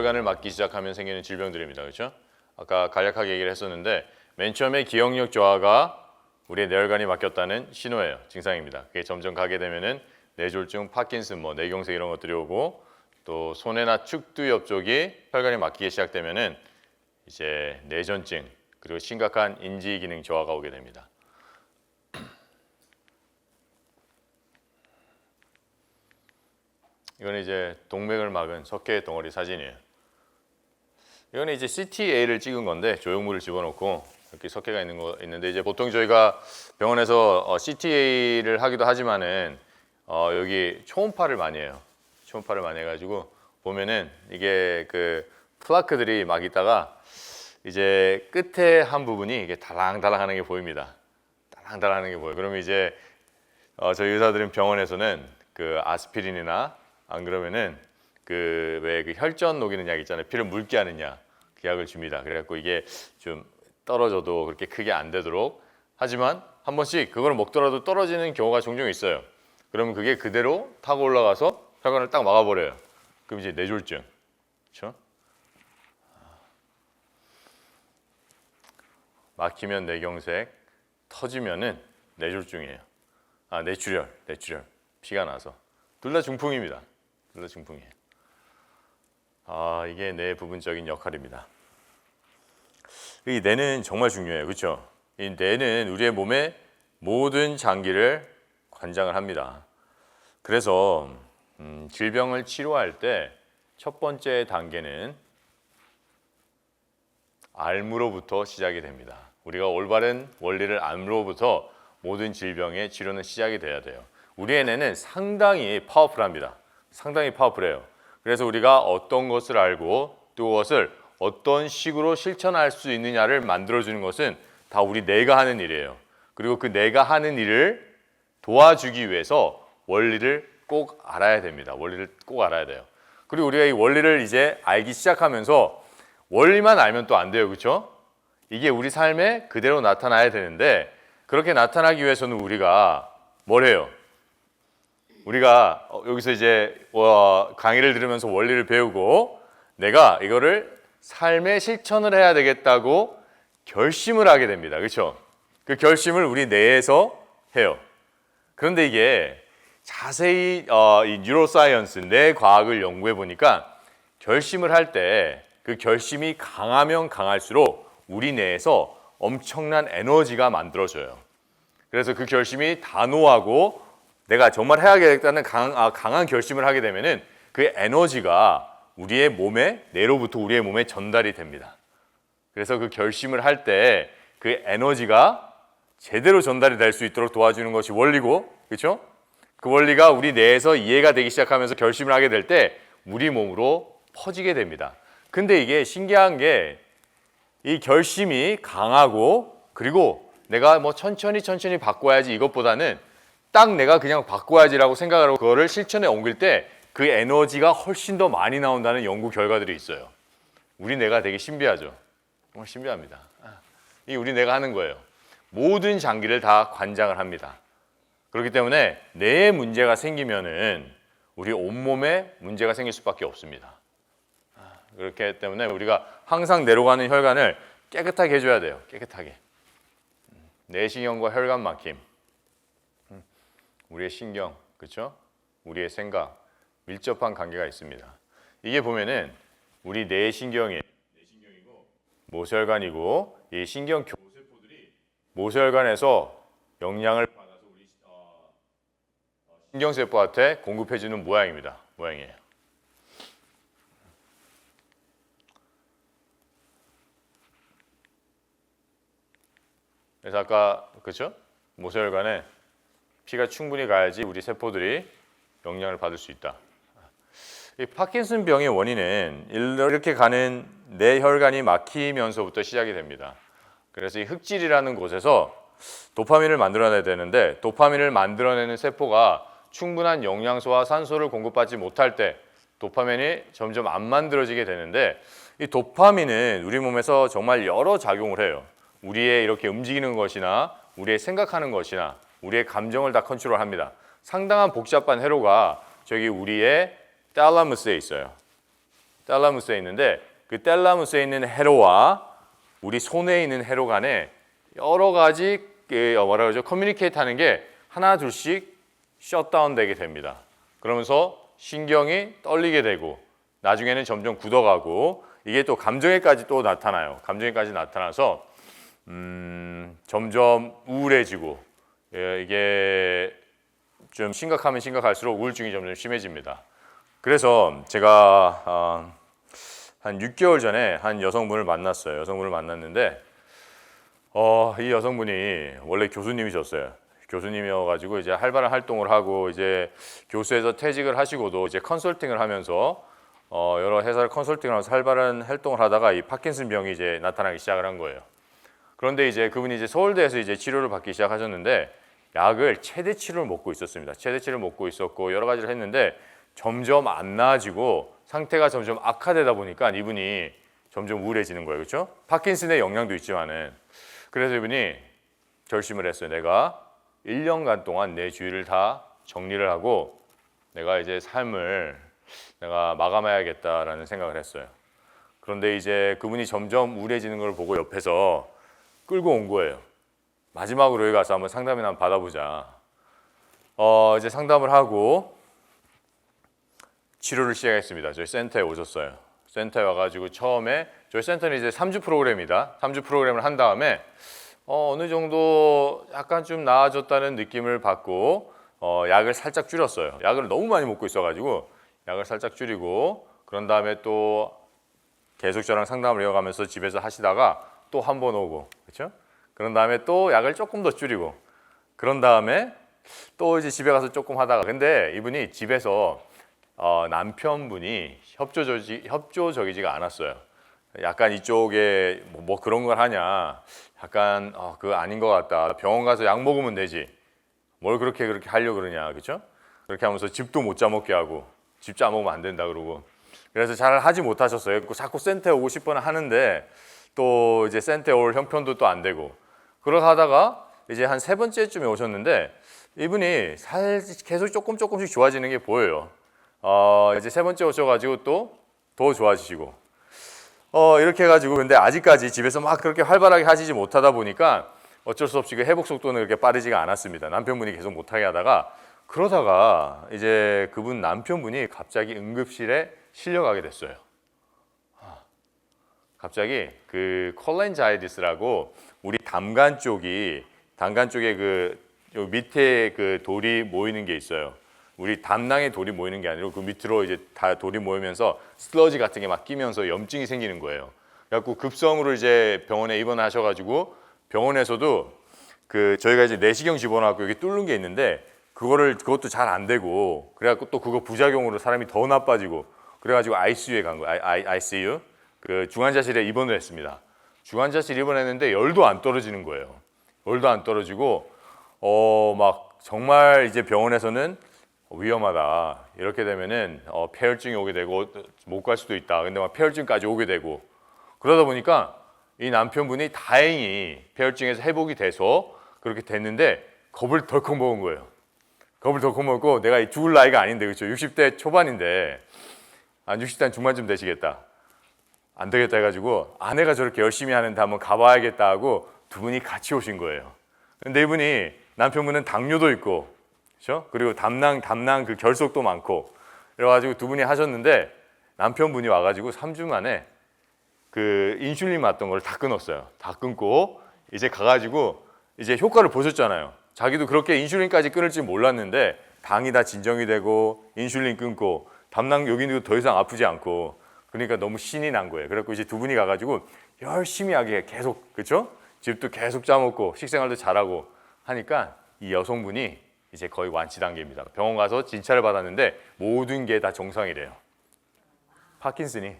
뇌혈관을 막기 시작하면 생기는 질병들입니다. 그렇죠? 아까 간략하게 얘기를 했었는데 맨 처음에 기억력 저하가 우리의 뇌혈관이 막혔다는 신호예요. 증상입니다. 그게 점점 가게 되면은 뇌졸중, 파킨슨, 뇌경색 이런 것들이 오고 또 손해나 측두 옆쪽이 혈관이 막히기 시작되면은 이제 뇌전증 그리고 심각한 인지 기능 저하가 오게 됩니다. 이거는 이제 동맥을 막은 석회 덩어리 사진이에요. 이거는 이제 CTA를 찍은 건데 조형물을 집어넣고 이렇게 석회가 있는데 이제 보통 저희가 병원에서 CTA를 하기도 하지만은 여기 초음파를 많이 해요. 초음파를 많이 해가지고 보면은 이게 그 플라크들이 막 있다가 이제 끝에 한 부분이 이게 달랑달랑하는 게 보입니다. 달랑달랑하는 게 보여요. 그러면 이제 저희 의사들은 병원에서는 그 아스피린이나 안 그러면은 그 왜 그 혈전 녹이는 약 있잖아요. 피를 묽게 하는 약, 그 약을 줍니다. 그래갖고 이게 좀 떨어져도 그렇게 크게 안 되도록 하지만 한 번씩 그걸 먹더라도 떨어지는 경우가 종종 있어요. 그러면 그게 그대로 타고 올라가서 혈관을 딱 막아버려요. 그럼 이제 뇌졸중, 그렇죠? 막히면 뇌경색, 터지면은 뇌졸중이에요. 뇌출혈, 피가 나서 둘 다 중풍입니다. 둘 다 중풍이에요. 이게 뇌 부분적인 역할입니다. 이 뇌는 정말 중요해요, 그렇죠? 이 뇌는 우리의 몸의 모든 장기를 관장을 합니다. 그래서 질병을 치료할 때 첫 번째 단계는 알무로부터 시작이 됩니다. 우리가 올바른 원리를 알무로부터 모든 질병의 치료는 시작이 돼야 돼요. 우리의 뇌는 상당히 파워풀합니다. 상당히 파워풀해요. 그래서 우리가 어떤 것을 알고 또 그것을 어떤 식으로 실천할 수 있느냐를 만들어주는 것은 다 우리 뇌가 하는 일이에요. 그리고 그 뇌가 하는 일을 도와주기 위해서 원리를 꼭 알아야 됩니다. 원리를 꼭 알아야 돼요. 그리고 우리가 이 원리를 이제 알기 시작하면서 원리만 알면 또 안 돼요. 그렇죠? 이게 우리 삶에 그대로 나타나야 되는데 그렇게 나타나기 위해서는 우리가 뭘 해요? 우리가 여기서 이제 강의를 들으면서 원리를 배우고 내가 이거를 삶에 실천을 해야 되겠다고 결심을 하게 됩니다. 그렇죠? 그 결심을 우리 뇌에서 해요. 그런데 이게 자세히 이 뉴로사이언스, 뇌과학을 연구해 보니까 결심을 할 때 그 결심이 강하면 강할수록 우리 뇌에서 엄청난 에너지가 만들어져요. 그래서 그 결심이 단호하고 내가 정말 해야겠다는 강한 결심을 하게 되면은 그 에너지가 우리의 몸에, 뇌로부터 우리의 몸에 전달이 됩니다. 그래서 그 결심을 할 때 그 에너지가 제대로 전달이 될 수 있도록 도와주는 것이 원리고, 그렇죠? 그 원리가 우리 뇌에서 이해가 되기 시작하면서 결심을 하게 될 때 우리 몸으로 퍼지게 됩니다. 근데 이게 신기한 게 이 결심이 강하고 그리고 내가 천천히 바꿔야지 이것보다는 딱 내가 그냥 바꿔야지라고 생각하고 그거를 실천에 옮길 때 그 에너지가 훨씬 더 많이 나온다는 연구 결과들이 있어요. 우리 뇌가 되게 신비하죠. 정말 신비합니다. 이게 우리 뇌가 하는 거예요. 모든 장기를 다 관장을 합니다. 그렇기 때문에 뇌에 문제가 생기면은 우리 온몸에 문제가 생길 수밖에 없습니다. 그렇기 때문에 우리가 항상 뇌로 가는 혈관을 깨끗하게 해줘야 돼요. 깨끗하게. 뇌신경과 혈관 막힘. 우리의 신경, 그렇죠? 우리의 생각, 밀접한 관계가 있습니다. 이게 보면은 우리 뇌신경이고 모세혈관이고 이 신경 교세포들이 모세혈관에서 영향을 받아서 우리 신경세포한테 공급해주는 모양이에요. 그래서 아까 그렇죠? 모세혈관에 피가 충분히 가야지 우리 세포들이 영향을 받을 수 있다. 이 파킨슨 병의 원인은 이렇게 가는 뇌혈관이 막히면서부터 시작이 됩니다. 그래서 이 흑질이라는 곳에서 도파민을 만들어내야 되는데 도파민을 만들어내는 세포가 충분한 영양소와 산소를 공급받지 못할 때 도파민이 점점 안 만들어지게 되는데 이 도파민은 우리 몸에서 정말 여러 작용을 해요. 우리의 이렇게 움직이는 것이나 우리의 생각하는 것이나 우리의 감정을 다 컨트롤합니다. 상당한 복잡한 회로가 저기 우리의 텔라무스에 있어요. 텔라무스에 있는데 그 텔라무스에 있는 회로와 우리 손에 있는 회로 간에 여러 가지 뭐라 그러죠? 커뮤니케이트 하는 게 하나 둘씩 셧다운 되게 됩니다. 그러면서 신경이 떨리게 되고 나중에는 점점 굳어가고 이게 또 감정에까지 또 나타나요. 감정에까지 나타나서 점점 우울해지고 이게 좀 심각하면 심각할수록 우울증이 점점 심해집니다. 그래서 제가 한 6개월 전에 한 여성분을 만났어요. 여성분을 만났는데 이 여성분이 원래 교수님이셨어요. 교수님이어가지고 이제 활발한 활동을 하고 이제 교수에서 퇴직을 하시고도 이제 컨설팅을 하면서 여러 회사를 컨설팅을 하면서 활발한 활동을 하다가 이 파킨슨 병이 이제 나타나기 시작을 한 거예요. 그런데 이제 그분이 이제 서울대에서 이제 치료를 받기 시작하셨는데 약을 최대치를 먹고 있었습니다. 최대치를 먹고 있었고 여러 가지를 했는데 점점 안 나아지고 상태가 점점 악화되다 보니까 이분이 점점 우울해지는 거예요. 그렇죠? 파킨슨의 영향도 있지만은 그래서 이분이 결심을 했어요. 내가 1년간 동안 내 주위를 다 정리를 하고 내가 이제 삶을 내가 마감해야겠다라는 생각을 했어요. 그런데 이제 그분이 점점 우울해지는 걸 보고 옆에서 끌고 온 거예요. 마지막으로 여기 가서 한번 상담이나 한번 받아보자. 이제 상담을 하고 치료를 시작했습니다. 저희 센터에 오셨어요. 센터에 와가지고 처음에 저희 센터는 이제 3주 프로그램이다. 3주 프로그램을 한 다음에 어느 정도 약간 좀 나아졌다는 느낌을 받고 약을 살짝 줄였어요. 약을 너무 많이 먹고 있어가지고 약을 살짝 줄이고 그런 다음에 또 계속 저랑 상담을 이어가면서 집에서 하시다가 또 한 번 오고 그렇죠? 그런 다음에 또 약을 조금 더 줄이고 그런 다음에 또 이제 집에 가서 조금 하다가 근데 이분이 집에서 남편분이 협조적이지가 않았어요. 약간 이쪽에 뭐 그런 걸 하냐 약간 그거 아닌 것 같다. 병원 가서 약 먹으면 되지 뭘 그렇게 하려고 그러냐 그렇죠? 그렇게 하면서 집도 못 짜먹게 하고 집 짜먹으면 안 된다 그러고 그래서 잘 하지 못하셨어요. 자꾸 센터에 오고 싶어는 하는데 또 이제 센터에 올 형편도 또 안 되고 그러다 하다가 이제 한 3번째쯤에 오셨는데 이분이 계속 조금씩 좋아지는 게 보여요. 이제 3번째 오셔가지고 또 더 좋아지시고 이렇게 해가지고 근데 아직까지 집에서 막 그렇게 활발하게 하시지 못하다 보니까 어쩔 수 없이 그 회복 속도는 그렇게 빠르지가 않았습니다. 남편분이 계속 못하게 하다가 그러다가 이제 그분 남편분이 갑자기 응급실에 실려가게 됐어요. 갑자기 그 콜렌자이티스라고 우리 담간 쪽에 그 밑에 그 돌이 모이는 게 있어요. 우리 담낭에 돌이 모이는 게 아니고 그 밑으로 이제 다 돌이 모이면서 슬러지 같은 게 막 끼면서 염증이 생기는 거예요. 그래갖고 급성으로 이제 병원에 입원하셔가지고 병원에서도 그 저희가 이제 내시경 집어넣고 여기 뚫는 게 있는데 그것도 잘 안 되고 그래갖고 또 그거 부작용으로 사람이 더 나빠지고 그래가지고 ICU에 간 거예요. ICU 그 중환자실에 입원을 했습니다. 중환자실 입원했는데 열도 안 떨어지는 거예요. 열도 안 떨어지고 막 정말 이제 병원에서는 위험하다. 이렇게 되면은 폐혈증이 오게 되고 못 갈 수도 있다. 근데 막 폐혈증까지 오게 되고 그러다 보니까 이 남편분이 다행히 폐혈증에서 회복이 돼서 그렇게 됐는데 겁을 덜컥 먹은 거예요. 겁을 덜컥 먹고 내가 죽을 나이가 아닌데 그렇죠? 60대 초반인데 60대 중반쯤 되시겠다. 안 되겠다 해가지고 아내가 저렇게 열심히 하는데 한번 가봐야겠다 하고 두 분이 같이 오신 거예요. 근데 이분이 남편분은 당뇨도 있고 그렇죠? 그리고 담낭 그 결석도 많고 그래가지고 두 분이 하셨는데 남편분이 와가지고 3주 만에 그 인슐린 맞던 걸 다 끊었어요. 다 끊고 이제 가가지고 이제 효과를 보셨잖아요. 자기도 그렇게 인슐린까지 끊을 줄 몰랐는데 당이 다 진정이 되고 인슐린 끊고 담낭 여기도 더 이상 아프지 않고 그러니까 너무 신이 난 거예요. 그래갖고 이제 두 분이 가가지고 열심히 하게 계속 그렇죠? 집도 계속 짜먹고 식생활도 잘하고 하니까 이 여성분이 이제 거의 완치 단계입니다. 병원 가서 진찰을 받았는데 모든 게 다 정상이래요. 파킨슨이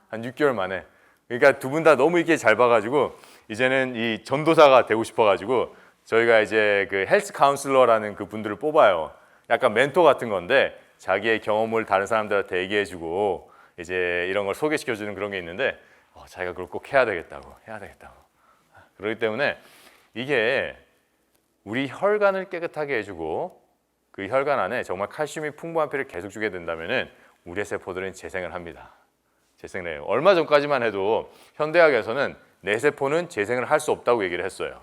한 6개월 만에. 그러니까 두 분 다 너무 이렇게 잘 봐가지고 이제는 이 전도사가 되고 싶어가지고 저희가 이제 그 헬스 카운슬러라는 그 분들을 뽑아요. 약간 멘토 같은 건데 자기의 경험을 다른 사람들한테 얘기해주고 이제 이런 걸 소개시켜주는 그런 게 있는데 자기가 그걸 꼭 해야 되겠다고. 그렇기 때문에 이게 우리 혈관을 깨끗하게 해주고 그 혈관 안에 정말 칼슘이 풍부한 피를 계속 주게 된다면은 우리의 세포들은 재생을 합니다. 재생을 해요. 얼마 전까지만 해도 현대학에서는 뇌세포는 재생을 할 수 없다고 얘기를 했어요.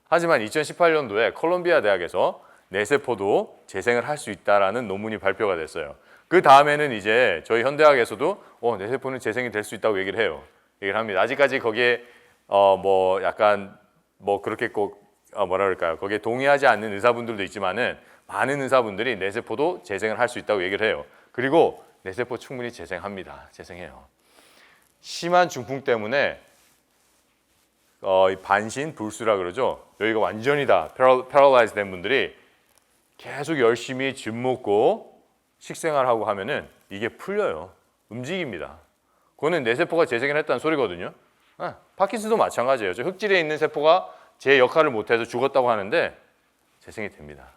하지만 2018년도에 콜롬비아 대학에서 뇌세포도 재생을 할 수 있다라는 논문이 발표가 됐어요. 그 다음에는 이제 저희 현대학에서도 뇌세포는 재생이 될 수 있다고 얘기를 해요. 얘기를 합니다. 아직까지 거기에 뭐 약간 뭐 그렇게 꼭 뭐라 그럴까요? 거기에 동의하지 않는 의사분들도 있지만은 많은 의사분들이 뇌세포도 재생을 할 수 있다고 얘기를 해요. 그리고 뇌세포 충분히 재생합니다. 재생해요. 심한 중풍 때문에 반신 불수라 그러죠. 여기가 완전히 다 패러라이즈 된 분들이 계속 열심히 즙 먹고 식생활하고 하면은 이게 풀려요. 움직입니다. 그거는 뇌세포가 재생을 했다는 소리거든요. 파킨슨도 마찬가지예요. 저 흑질에 있는 세포가 제 역할을 못해서 죽었다고 하는데 재생이 됩니다.